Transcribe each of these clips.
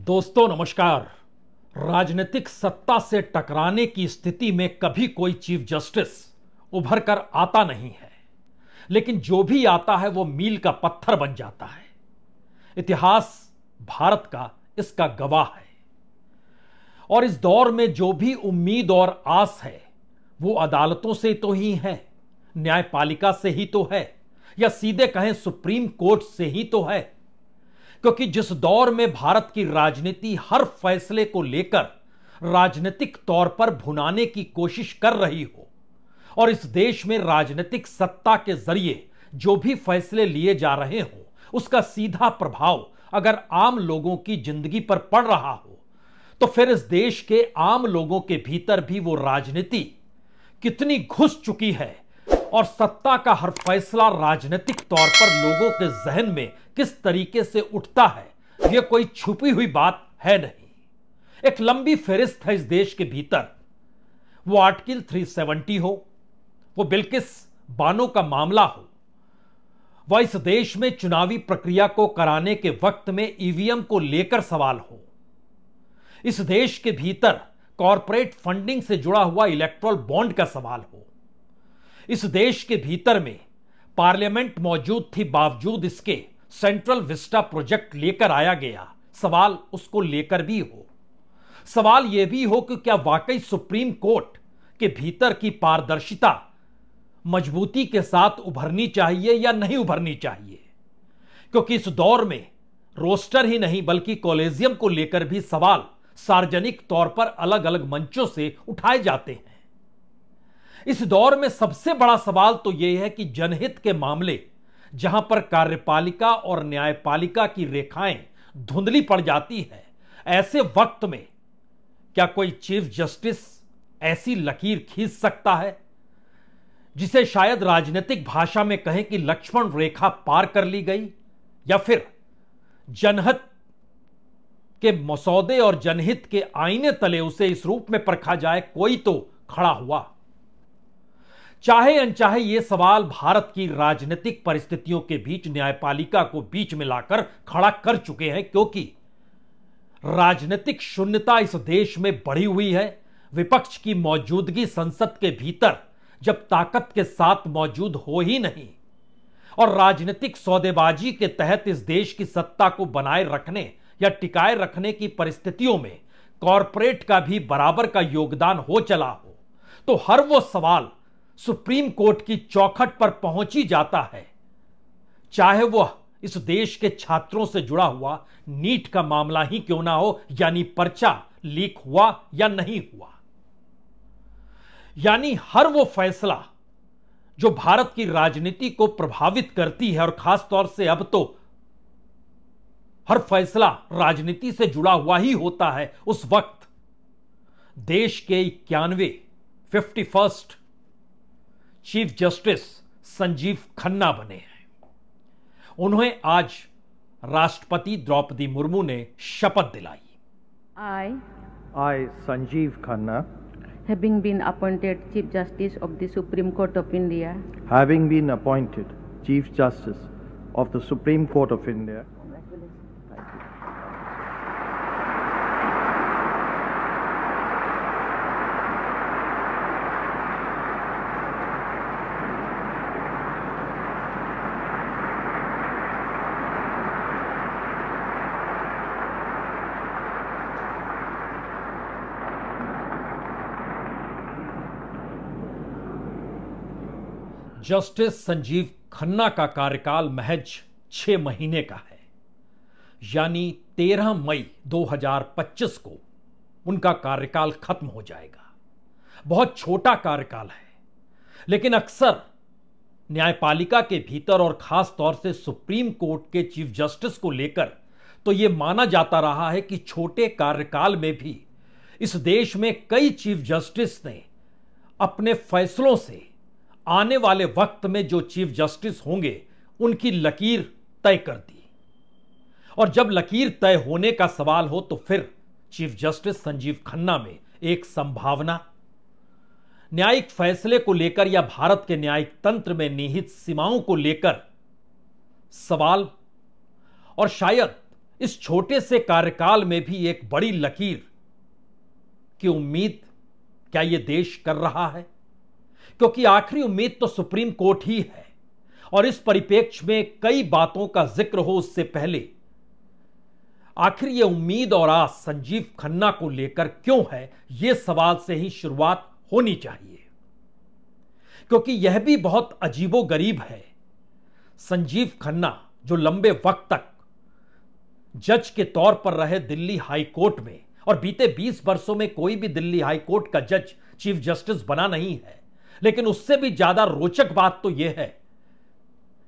दोस्तों नमस्कार। राजनीतिक सत्ता से टकराने की स्थिति में कभी कोई चीफ जस्टिस उभर कर आता नहीं है, लेकिन जो भी आता है वो मील का पत्थर बन जाता है। इतिहास भारत का इसका गवाह है। और इस दौर में जो भी उम्मीद और आस है वो अदालतों से तो ही है, न्यायपालिका से ही तो है, या सीधे कहें सुप्रीम कोर्ट से ही तो है। क्योंकि जिस दौर में भारत की राजनीति हर फैसले को लेकर राजनीतिक तौर पर भुनाने की कोशिश कर रही हो और इस देश में राजनीतिक सत्ता के जरिए जो भी फैसले लिए जा रहे हो उसका सीधा प्रभाव अगर आम लोगों की जिंदगी पर पड़ रहा हो, तो फिर इस देश के आम लोगों के भीतर भी वो राजनीति कितनी घुस चुकी है और सत्ता का हर फैसला राजनीतिक तौर पर लोगों के जहन में किस तरीके से उठता है, यह कोई छुपी हुई बात है नहीं। एक लंबी फहरिस्त है इस देश के भीतर। वो आर्टिकल 370 हो, वो बिल्किस बानो का मामला हो, वह इस देश में चुनावी प्रक्रिया को कराने के वक्त में ईवीएम को लेकर सवाल हो, इस देश के भीतर कॉरपोरेट फंडिंग से जुड़ा हुआ इलेक्ट्रल बॉन्ड का सवाल हो, इस देश के भीतर में पार्लियामेंट मौजूद थी बावजूद इसके सेंट्रल विस्टा प्रोजेक्ट लेकर आया गया, सवाल उसको लेकर भी हो। सवाल यह भी हो कि क्या वाकई सुप्रीम कोर्ट के भीतर की पारदर्शिता मजबूती के साथ उभरनी चाहिए या नहीं उभरनी चाहिए। क्योंकि इस दौर में रोस्टर ही नहीं बल्कि कॉलेजियम को लेकर भी सवाल सार्वजनिक तौर पर अलग अलग मंचों से उठाए जाते हैं। इस दौर में सबसे बड़ा सवाल तो यह है कि जनहित के मामले जहां पर कार्यपालिका और न्यायपालिका की रेखाएं धुंधली पड़ जाती है, ऐसे वक्त में क्या कोई चीफ जस्टिस ऐसी लकीर खींच सकता है जिसे शायद राजनीतिक भाषा में कहें कि लक्ष्मण रेखा पार कर ली गई, या फिर जनहित के मसौदे और जनहित के आईने तले उसे इस रूप में परखा जाए कोई तो खड़ा हुआ। चाहे अनचाहे ये सवाल भारत की राजनीतिक परिस्थितियों के बीच न्यायपालिका को बीच में लाकर खड़ा कर चुके हैं, क्योंकि राजनीतिक शून्यता इस देश में बढ़ी हुई है। विपक्ष की मौजूदगी संसद के भीतर जब ताकत के साथ मौजूद हो ही नहीं और राजनीतिक सौदेबाजी के तहत इस देश की सत्ता को बनाए रखने या टिकाए रखने की परिस्थितियों में कॉरपोरेट का भी बराबर का योगदान हो चला हो, तो हर वो सवाल सुप्रीम कोर्ट की चौखट पर पहुंच ही जाता है, चाहे वह इस देश के छात्रों से जुड़ा हुआ नीट का मामला ही क्यों ना हो, यानी पर्चा लीक हुआ या नहीं हुआ। यानी हर वो फैसला जो भारत की राजनीति को प्रभावित करती है, और खास तौर से अब तो हर फैसला राजनीति से जुड़ा हुआ ही होता है, उस वक्त देश के 51 चीफ जस्टिस संजीव खन्ना बने हैं। उन्हें आज राष्ट्रपति द्रौपदी मुर्मू ने शपथ दिलाई। I, Sanjeev Khanna, having been appointed Chief Justice of the Supreme Court of India, having been appointed Chief Justice of the Supreme Court of India, justice Sanjeev Khanna का कार्यकाल महज 6 महीने का है, यानी 13 मई 2025 को उनका कार्यकाल खत्म हो जाएगा। बहुत छोटा कार्यकाल है, लेकिन अक्सर न्यायपालिका के भीतर और खास तौर से सुप्रीम कोर्ट के चीफ जस्टिस को लेकर तो यह माना जाता रहा है कि छोटे कार्यकाल में भी इस देश में कई चीफ जस्टिस ने अपने फैसलों से आने वाले वक्त में जो चीफ जस्टिस होंगे उनकी लकीर तय कर दी। और जब लकीर तय होने का सवाल हो तो फिर चीफ जस्टिस संजीव खन्ना में एक संभावना, न्यायिक फैसले को लेकर या भारत के न्यायिक तंत्र में निहित सीमाओं को लेकर सवाल, और शायद इस छोटे से कार्यकाल में भी एक बड़ी लकीर की उम्मीद क्या यह देश कर रहा है? क्योंकि आखिरी उम्मीद तो सुप्रीम कोर्ट ही है। और इस परिप्रेक्ष्य में कई बातों का जिक्र हो उससे पहले आखिर यह उम्मीद और आस संजीव खन्ना को लेकर क्यों है, यह सवाल से ही शुरुआत होनी चाहिए। क्योंकि यह भी बहुत अजीबोगरीब है। संजीव खन्ना जो लंबे वक्त तक जज के तौर पर रहे दिल्ली हाई कोर्ट में, और बीते 20 वर्षों में कोई भी दिल्ली हाई कोर्ट का जज चीफ जस्टिस बना नहीं है, लेकिन उससे भी ज्यादा रोचक बात तो यह है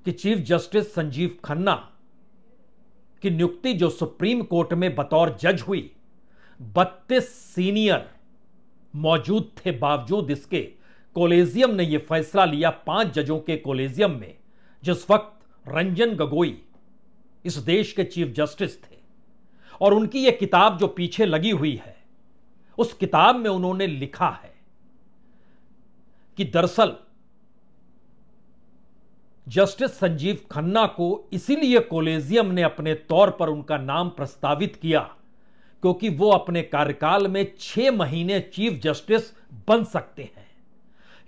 कि चीफ जस्टिस संजीव खन्ना की नियुक्ति जो सुप्रीम कोर्ट में बतौर जज हुई, 32 सीनियर मौजूद थे, बावजूद इसके कॉलेजियम ने यह फैसला लिया, 5 जजों के कॉलेजियम में, जिस वक्त रंजन गोगोई इस देश के चीफ जस्टिस थे। और उनकी यह किताब जो पीछे लगी हुई है, उस किताब में उन्होंने लिखा है कि दरअसल जस्टिस संजीव खन्ना को इसीलिए कॉलेजियम ने अपने तौर पर उनका नाम प्रस्तावित किया क्योंकि वो अपने कार्यकाल में 6 महीने चीफ जस्टिस बन सकते हैं।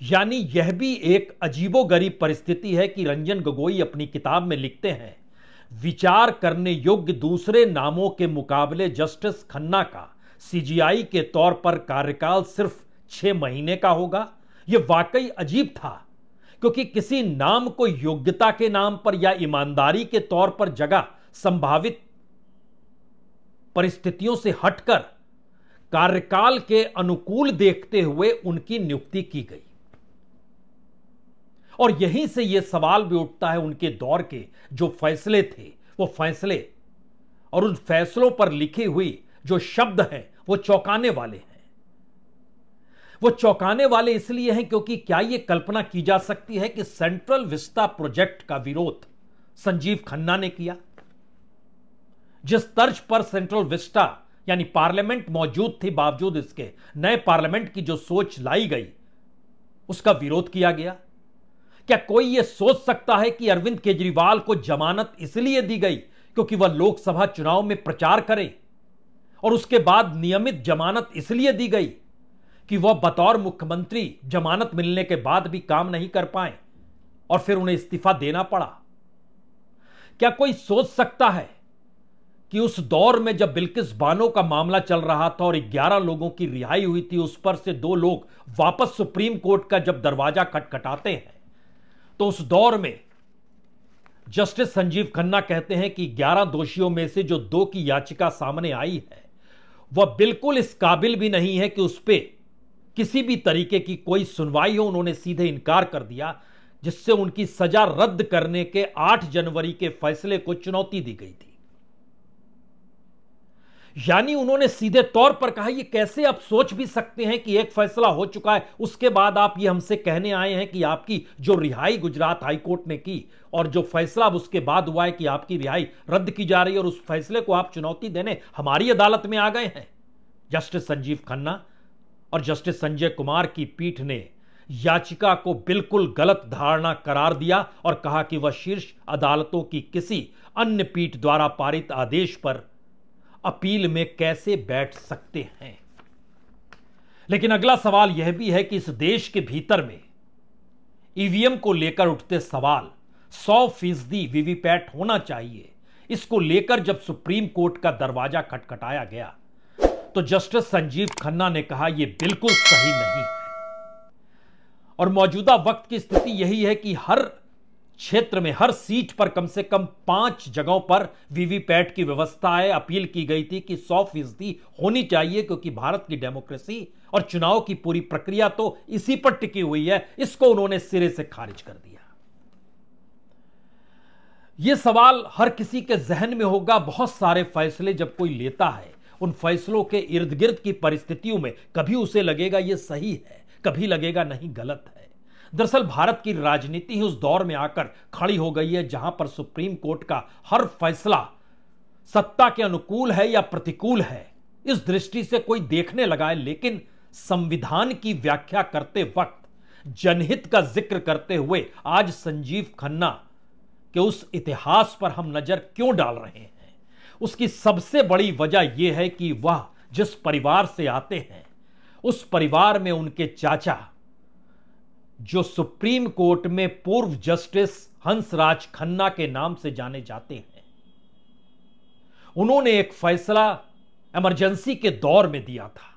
यानी यह भी एक अजीबोगरीब परिस्थिति है कि रंजन गोगोई अपनी किताब में लिखते हैं, विचार करने योग्य दूसरे नामों के मुकाबले जस्टिस खन्ना का सीजीआई के तौर पर कार्यकाल सिर्फ 6 महीने का होगा। यह वाकई अजीब था, क्योंकि किसी नाम को योग्यता के नाम पर या ईमानदारी के तौर पर जगह संभावित परिस्थितियों से हटकर कार्यकाल के अनुकूल देखते हुए उनकी नियुक्ति की गई। और यहीं से यह सवाल भी उठता है, उनके दौर के जो फैसले थे, वो फैसले और उन फैसलों पर लिखी हुई जो शब्द हैं वो चौंकाने वाले हैं। वो चौंकाने वाले इसलिए हैं क्योंकि क्या यह कल्पना की जा सकती है कि सेंट्रल विस्टा प्रोजेक्ट का विरोध संजीव खन्ना ने किया? जिस तर्ज पर सेंट्रल विस्टा यानी पार्लियामेंट मौजूद थी, बावजूद इसके नए पार्लियामेंट की जो सोच लाई गई, उसका विरोध किया गया। क्या कोई यह सोच सकता है कि अरविंद केजरीवाल को जमानत इसलिए दी गई क्योंकि वह लोकसभा चुनाव में प्रचार करें, और उसके बाद नियमित जमानत इसलिए दी गई कि वह बतौर मुख्यमंत्री जमानत मिलने के बाद भी काम नहीं कर पाए और फिर उन्हें इस्तीफा देना पड़ा? क्या कोई सोच सकता है कि उस दौर में जब बिल्किस बानो का मामला चल रहा था और 11 लोगों की रिहाई हुई थी, उस पर से 2 लोग वापस सुप्रीम कोर्ट का जब दरवाजा खटखटाते हैं, तो उस दौर में जस्टिस संजीव खन्ना कहते हैं कि 11 दोषियों में से जो 2 की याचिका सामने आई है, वह बिल्कुल इस काबिल भी नहीं है कि उस पर किसी भी तरीके की कोई सुनवाई हो। उन्होंने सीधे इनकार कर दिया, जिससे उनकी सजा रद्द करने के 8 जनवरी के फैसले को चुनौती दी गई थी। यानी उन्होंने सीधे तौर पर कहा, यह कैसे आप सोच भी सकते हैं कि एक फैसला हो चुका है, उसके बाद आप ये हमसे कहने आए हैं कि आपकी जो रिहाई गुजरात हाईकोर्ट ने की और जो फैसला उसके बाद हुआ है कि आपकी रिहाई रद्द की जा रही है, और उस फैसले को आप चुनौती देने हमारी अदालत में आ गए हैं। जस्टिस संजीव खन्ना और जस्टिस संजय कुमार की पीठ ने याचिका को बिल्कुल गलत धारणा करार दिया और कहा कि वह शीर्ष अदालतों की किसी अन्य पीठ द्वारा पारित आदेश पर अपील में कैसे बैठ सकते हैं। लेकिन अगला सवाल यह भी है कि इस देश के भीतर में ईवीएम को लेकर उठते सवाल, 100% वीवीपैट होना चाहिए, इसको लेकर जब सुप्रीम कोर्ट का दरवाजा खटखटाया गया तो जस्टिस संजीव खन्ना ने कहा यह बिल्कुल सही नहीं है। और मौजूदा वक्त की स्थिति यही है कि हर क्षेत्र में, हर सीट पर कम से कम 5 जगहों पर वीवीपैट की व्यवस्था है। अपील की गई थी कि 100% होनी चाहिए, क्योंकि भारत की डेमोक्रेसी और चुनाव की पूरी प्रक्रिया तो इसी पर टिकी हुई है। इसको उन्होंने सिरे से खारिज कर दिया। यह सवाल हर किसी के जहन में होगा, बहुत सारे फैसले जब कोई लेता है, उन फैसलों के इर्द गिर्द की परिस्थितियों में कभी उसे लगेगा यह सही है, कभी लगेगा नहीं गलत है। दरअसल भारत की राजनीति ही उस दौर में आकर खड़ी हो गई है जहां पर सुप्रीम कोर्ट का हर फैसला सत्ता के अनुकूल है या प्रतिकूल है, इस दृष्टि से कोई देखने लगा है। लेकिन संविधान की व्याख्या करते वक्त, जनहित का जिक्र करते हुए आज संजीव खन्ना के उस इतिहास पर हम नजर क्यों डाल रहे हैं? उसकी सबसे बड़ी वजह यह है कि वह जिस परिवार से आते हैं उस परिवार में उनके चाचा, जो सुप्रीम कोर्ट में पूर्व जस्टिस हंसराज खन्ना के नाम से जाने जाते हैं, उन्होंने एक फैसला इमरजेंसी के दौर में दिया था।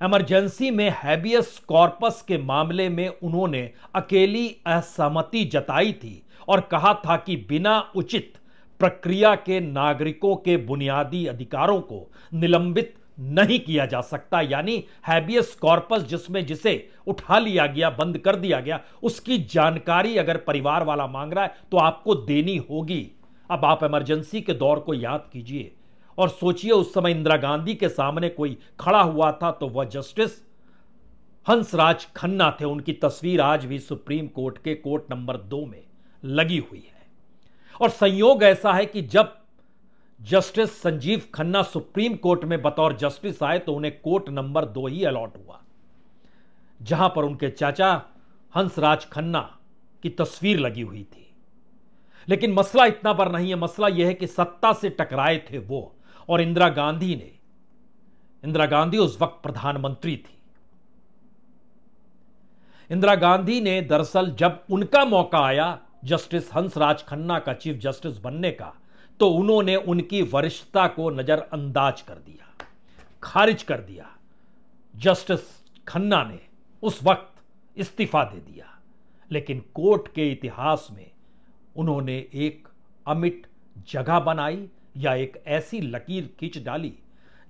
इमरजेंसी में हैबियस कॉर्पस के मामले में उन्होंने अकेली असहमति जताई थी और कहा था कि बिना उचित प्रक्रिया के नागरिकों के बुनियादी अधिकारों को निलंबित नहीं किया जा सकता। यानी हैबियस कॉर्पस जिसे उठा लिया गया, बंद कर दिया गया, उसकी जानकारी अगर परिवार वाला मांग रहा है तो आपको देनी होगी। अब आप इमरजेंसी के दौर को याद कीजिए और सोचिए, उस समय इंदिरा गांधी के सामने कोई खड़ा हुआ था तो वह जस्टिस हंसराज खन्ना थे। उनकी तस्वीर आज भी सुप्रीम कोर्ट के कोर्ट नंबर 2 में लगी हुई है। और संयोग ऐसा है कि जब justice Sanjeev Khanna supreme court में बतौर जस्टिस आए तो उन्हें कोर्ट नंबर 2 ही अलॉट हुआ, जहां पर उनके चाचा हंसराज खन्ना की तस्वीर लगी हुई थी। लेकिन मसला इतना पर नहीं है, मसला यह है कि सत्ता से टकराए थे वो और इंदिरा गांधी उस वक्त प्रधानमंत्री थी। इंदिरा गांधी ने दरअसल जब उनका मौका आया जस्टिस हंसराज खन्ना का चीफ जस्टिस बनने का, तो उन्होंने उनकी वरिष्ठता को नजरअंदाज कर दिया, खारिज कर दिया। जस्टिस खन्ना ने उस वक्त इस्तीफा दे दिया। लेकिन कोर्ट के इतिहास में उन्होंने एक अमिट जगह बनाई या एक ऐसी लकीर खींच डाली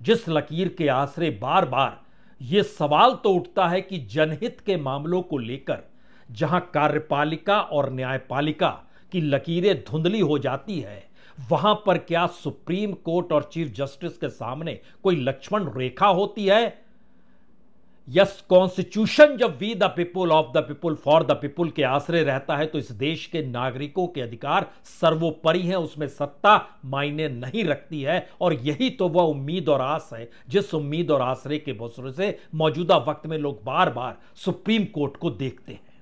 जिस लकीर के आसरे बार बार यह सवाल तो उठता है कि जनहित के मामलों को लेकर जहां कार्यपालिका और न्यायपालिका की लकीरें धुंधली हो जाती है, वहां पर क्या सुप्रीम कोर्ट और चीफ जस्टिस के सामने कोई लक्ष्मण रेखा होती है? यस, कॉन्स्टिट्यूशन जब we the people, of the people, for the people के आश्रय रहता है तो इस देश के नागरिकों के अधिकार सर्वोपरि हैं, उसमें सत्ता मायने नहीं रखती है। और यही तो वह उम्मीद और आस है जिस उम्मीद और आश्रय के भरोसे से मौजूदा वक्त में लोग बार बार सुप्रीम कोर्ट को देखते हैं।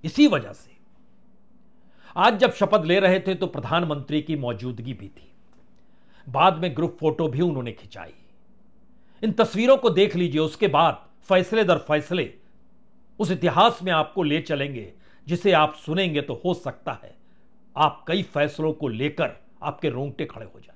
इसी वजह से आज जब शपथ ले रहे थे तो प्रधानमंत्री की मौजूदगी भी थी। बाद में ग्रुप फोटो भी उन्होंने खिंचाई। इन तस्वीरों को देख लीजिए, उसके बाद फैसले दर फैसले उस इतिहास में आपको ले चलेंगे जिसे आप सुनेंगे तो हो सकता है आप कई फैसलों को लेकर आपके रोंगटे खड़े हो जाए।